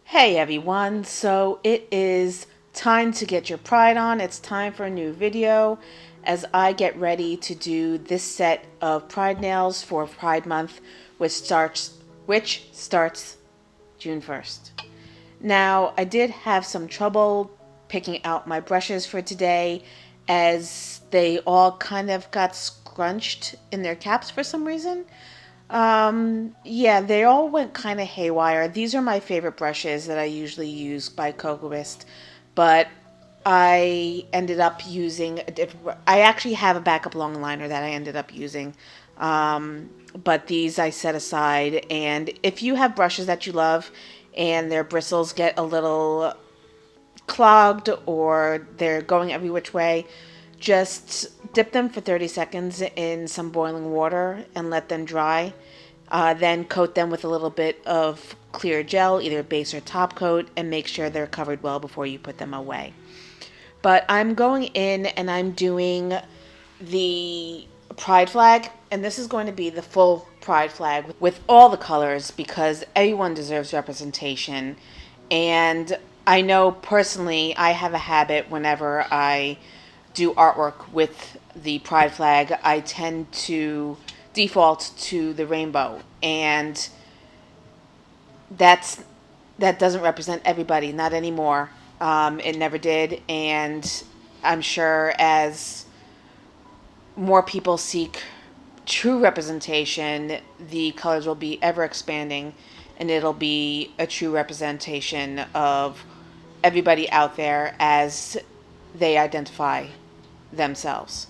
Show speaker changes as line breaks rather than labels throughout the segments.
Hey everyone, so it is time to get your pride on. It's time for a new video as I get ready to do this set of pride nails for Pride Month, which starts June 1st. Now, I did have some trouble picking out my brushes for today as they all kind of got scrunched in their caps for some reason. Yeah, they all went kind of haywire. These are my favorite brushes that I usually use by Kokoist, but I ended up using a different. I actually have a backup long liner that I ended up using, but these I set aside. And if you have brushes that you love, and their bristles get a little clogged or they're going every which way, just dip them for 30 seconds in some boiling water and let them dry. Then coat them with a little bit of clear gel, either base or top coat, and make sure they're covered well before you put them away. But I'm going in and I'm doing the pride flag, and this is going to be the full pride flag with all the colors because everyone deserves representation. And I know personally I have a habit whenever I do artwork with the pride flag, I tend to default to the rainbow, and that's that doesn't represent everybody, not anymore. It never did, and I'm sure as more people seek true representation, the colors will be ever expanding, and it'll be a true representation of everybody out there as they identify themselves.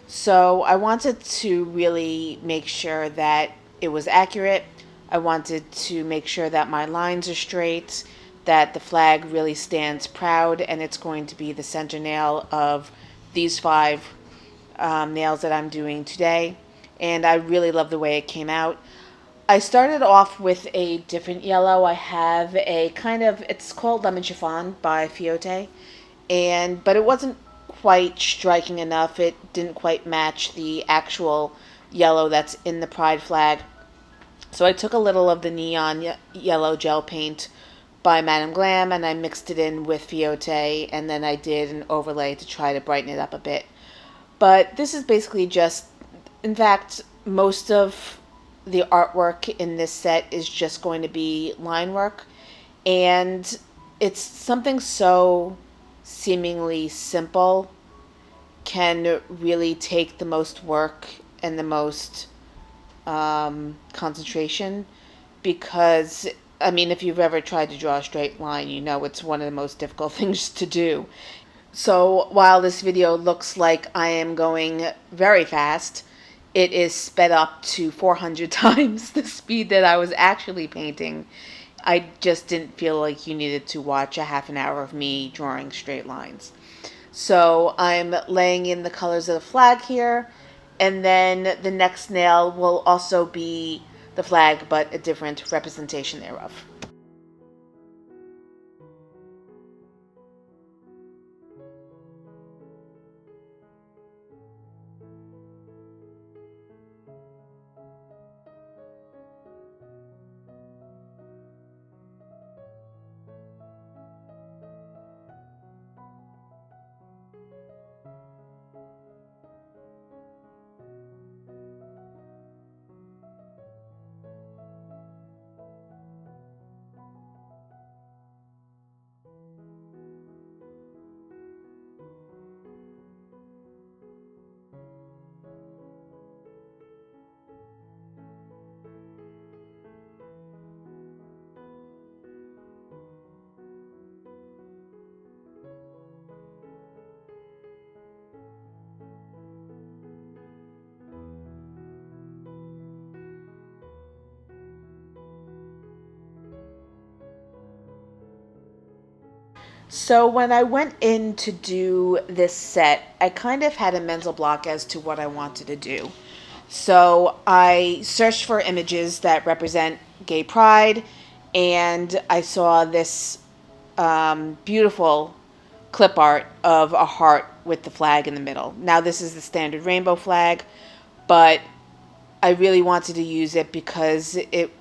So I wanted to really make sure that it was accurate. I wanted to make sure that my lines are straight, that the flag really stands proud, and it's going to be the center nail of these five nails that I'm doing today. And I really love the way it came out. I started off with a different yellow. I have a kind of, it's called Lemon Chiffon by Fiote, but it wasn't quite striking enough. It didn't quite match the actual yellow that's in the pride flag. So I took a little of the neon yellow gel paint by Madame Glam and I mixed it in with Fiote, and then I did an overlay to try to brighten it up a bit. But this is basically just, in fact, most of the artwork in this set is just going to be line work. And it's something so seemingly simple can really take the most work and the most concentration, because I mean, if you've ever tried to draw a straight line, you know it's one of the most difficult things to do. So while this video looks like I am going very fast, it is sped up to 400 times the speed that I was actually painting. I just didn't feel like you needed to watch a half an hour of me drawing straight lines. So I'm laying in the colors of the flag here, and then the next nail will also be the flag, but a different representation thereof. So when I went in to do this set, I kind of had a mental block as to what I wanted to do. So I searched for images that represent gay pride, and I saw this beautiful clip art of a heart with the flag in the middle. Now this is the standard rainbow flag, but I really wanted to use it because it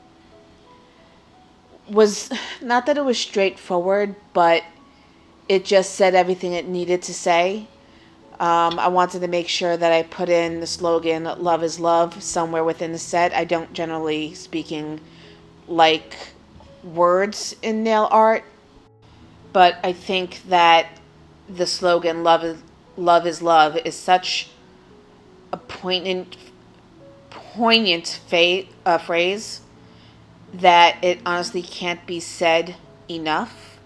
was, not that it was straightforward, but it just said everything it needed to say. I wanted to make sure that I put in the slogan "Love is love" somewhere within the set. I don't, generally speaking, like words in nail art, but I think that the slogan "Love is love" is such a poignant phrase that it honestly can't be said enough.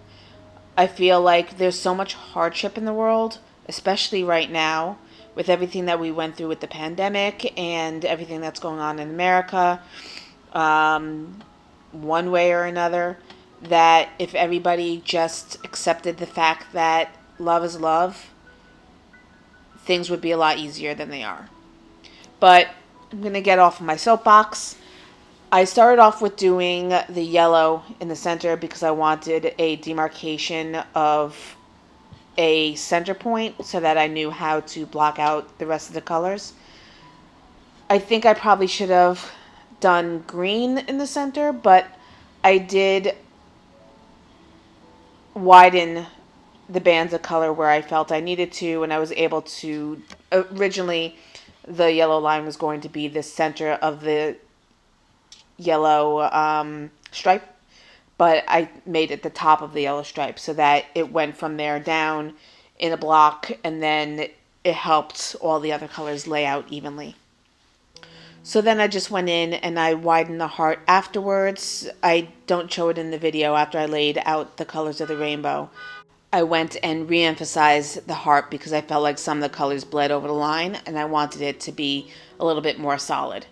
I feel like there's so much hardship in the world, especially right now, with everything that we went through with the pandemic and everything that's going on in America, um, one way or another, that if everybody just accepted the fact that love is love, things would be a lot easier than they are. But I'm going to get off of my soapbox. I started off with doing the yellow in the center because I wanted a demarcation of a center point so that I knew how to block out the rest of the colors. I think I probably should have done green in the center, but I did widen the bands of color where I felt I needed to, and I was able to. Originally, the yellow line was going to be the center of the yellow stripe, but I made it the top of the yellow stripe so that it went from there down in a block, and then it helped all the other colors lay out evenly. So then I just went in and I widened the heart afterwards. I don't show it in the video after I laid out the colors of the rainbow. I went and re-emphasized the heart because I felt like some of the colors bled over the line and I wanted it to be a little bit more solid.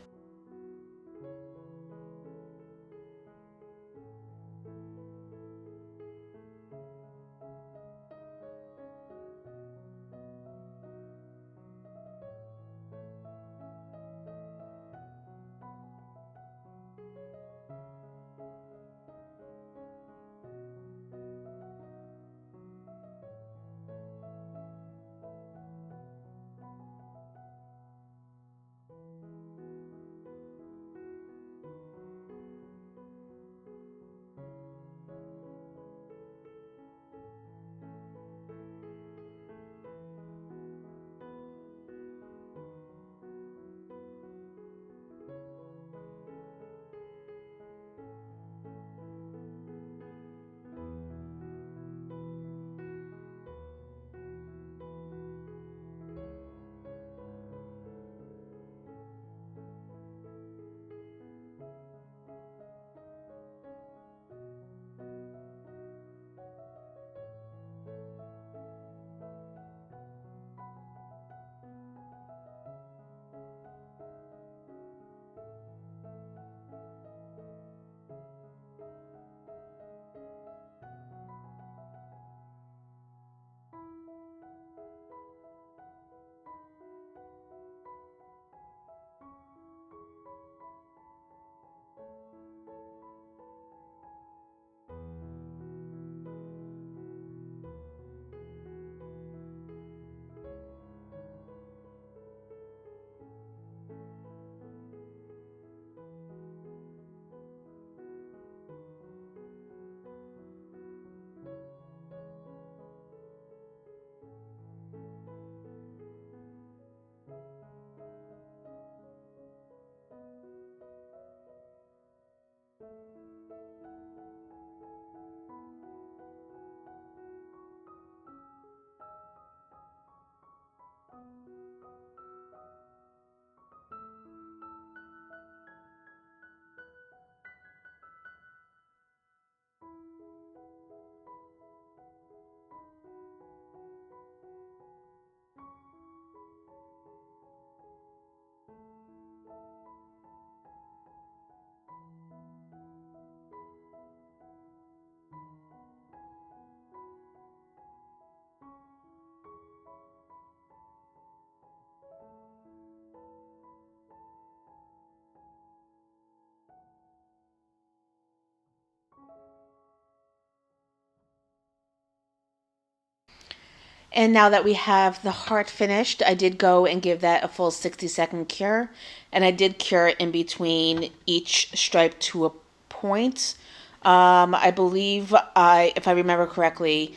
And now that we have the heart finished, I did go and give that a full 60-second cure. And I did cure in between each stripe to a point. I believe if I remember correctly,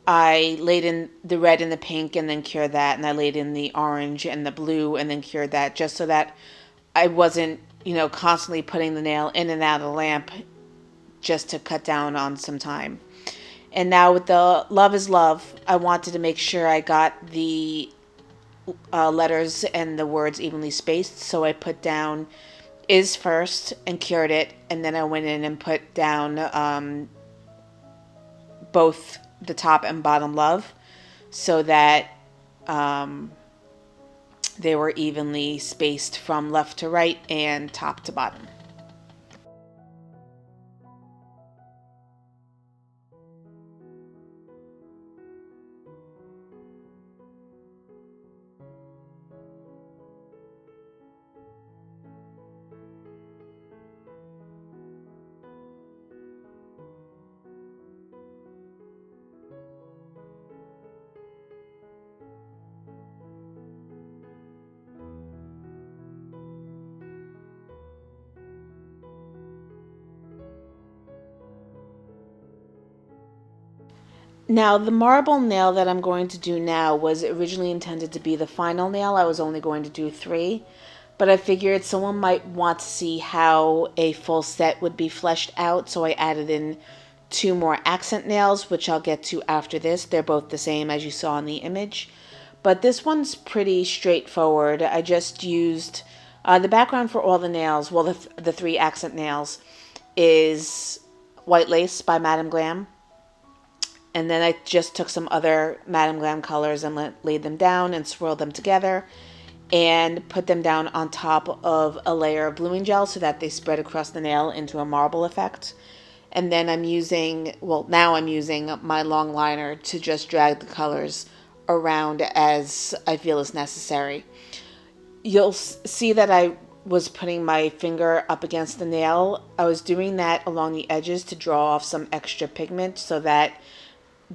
I laid in the red and the pink and then cured that. And I laid in the orange and the blue and then cured that, just so that I wasn't, constantly putting the nail in and out of the lamp, just to cut down on some time. And now with the Love is Love, I wanted to make sure I got the letters and the words evenly spaced. So I put down is first and cured it. And then I went in and put down both the top and bottom love, so that they were evenly spaced from left to right and top to bottom. Now, the marble nail that I'm going to do now was originally intended to be the final nail. I was only going to do 3, but I figured someone might want to see how a full set would be fleshed out, so I added in 2 more accent nails, which I'll get to after this. They're both the same as you saw in the image, but this one's pretty straightforward. I just used the background for all the nails. Well, the 3 accent nails is White Lace by Madame Glam. And then I just took some other Madame Glam colors and laid them down and swirled them together and put them down on top of a layer of bluing gel so that they spread across the nail into a marble effect. And then now I'm using my long liner to just drag the colors around as I feel is necessary. You'll see that I was putting my finger up against the nail. I was doing that along the edges to draw off some extra pigment so that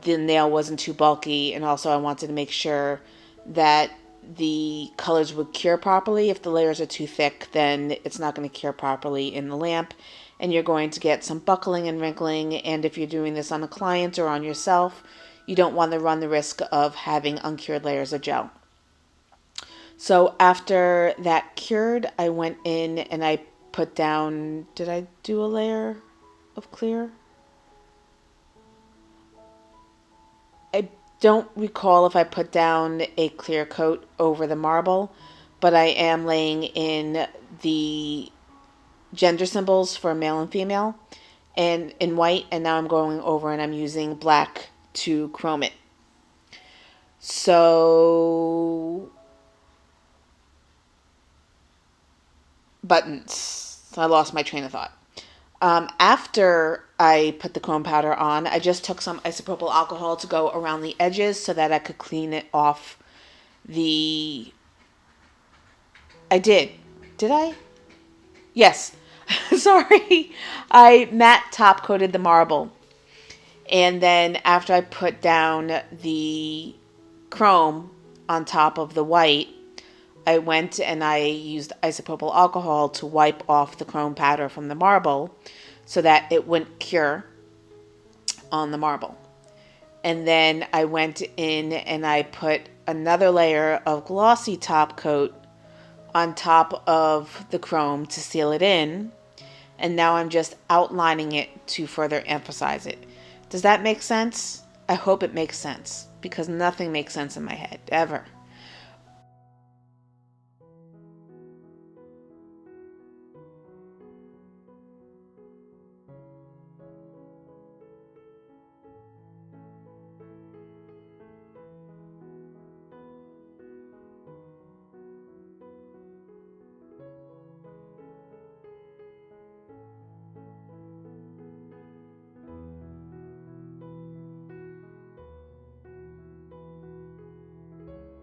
the nail wasn't too bulky, and also I wanted to make sure that the colors would cure properly. If the layers are too thick, then it's not going to cure properly in the lamp, and you're going to get some buckling and wrinkling. And if you're doing this on a client or on yourself, you don't want to run the risk of having uncured layers of gel. So after that cured, I went in and I put down, did I do a layer of clear? I don't recall if I put down a clear coat over the marble, but I am laying in the gender symbols for male and female and in white, and now I'm going over and I'm using black to chrome it. So buttons. I lost my train of thought. After I put the chrome powder on, I just took some isopropyl alcohol to go around the edges so that I could clean it off I did. Did I? Yes. Sorry. I matte top coated the marble. And then after I put down the chrome on top of the white, I went and I used isopropyl alcohol to wipe off the chrome powder from the marble so that it wouldn't cure on the marble. And then I went in and I put another layer of glossy top coat on top of the chrome to seal it in. And now I'm just outlining it to further emphasize it. Does that make sense? I hope it makes sense, because nothing makes sense in my head, ever.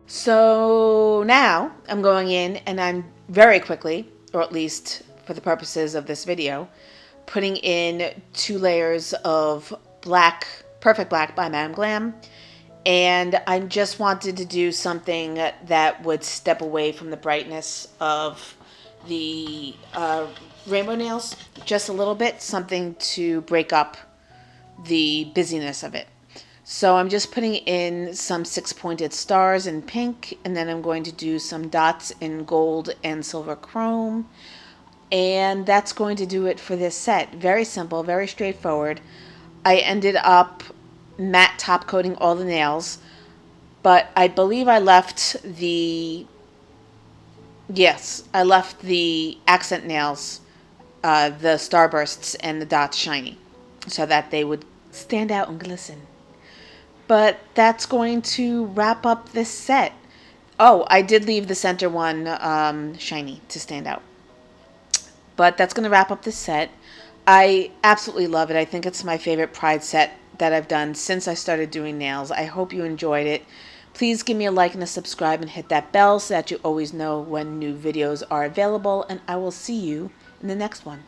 So now I'm going in and I'm very quickly, or at least for the purposes of this video, putting in 2 layers of black, Perfect Black by Madame Glam, And I just wanted to do something that would step away from the brightness of the rainbow nails just a little bit, something to break up the busyness of it. So I'm just putting in some 6-pointed stars in pink, and then I'm going to do some dots in gold and silver chrome. And that's going to do it for this set. Very simple, very straightforward. I ended up matte top coating all the nails, but I believe I left the accent nails, the starbursts and the dots shiny, so that they would stand out and glisten. But that's going to wrap up this set. Oh, I did leave the center one shiny to stand out. But that's going to wrap up this set. I absolutely love it. I think it's my favorite Pride set that I've done since I started doing nails. I hope you enjoyed it. Please give me a like and a subscribe and hit that bell so that you always know when new videos are available. And I will see you in the next one.